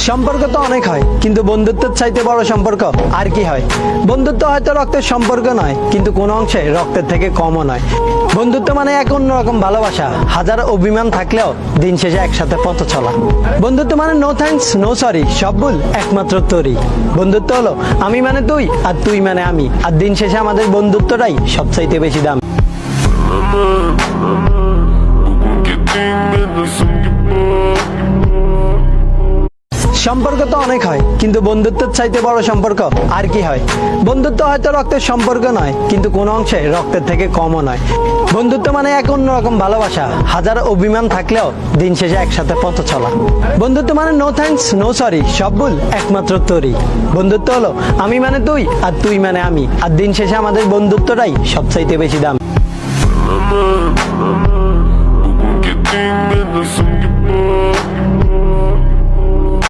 সম্পর্ক তো অনেক হয়, কিন্তু বন্ধুত্বের চাইতে বড় সম্পর্ক আর কি হয়? বন্ধুত্ব হয়তো রক্তের সম্পর্ক নয়, কিন্তু কোনো অংশে রক্তের থেকে কমও নয়। বন্ধুত্ব মানে এক অন্যরকম ভালোবাসা, হাজার অভিমান থাকলেও দিন শেষে একসাথে পথ চলা। বন্ধুত্ব মানে নো থ্যাঙ্কস নো সরি, সব ভুল একমাত্র তোরই। বন্ধুত্ব হলো আমি মানে তুই আর তুই মানে আমি, আর দিন শেষে আমাদের বন্ধুত্বটাই সবচাইতে বেশি দাম। সম্পর্ক তো অনেক হয়, কিন্তু বন্ধুত্বের চাইতে বড় সম্পর্ক আর কি হয়? বন্ধুত্ব হয়তো রক্তের সম্পর্ক নয়, কিন্তু কোনো অংশে রক্তের থেকে কমও নয়। বন্ধুত্ব মানে এক অন্যরকম ভালোবাসা, হাজার অভিমান থাকলেও দিন শেষে একসাথে পথ চলা। বন্ধুত্ব মানে নো থ্যাঙ্কস নো সরি, সব ভুল একমাত্র তোরই। বন্ধুত্ব হলো আমি মানে তুই আর তুই মানে আমি, আর দিন শেষে আমাদের বন্ধুত্বটাই সবচাইতে বেশি দাম।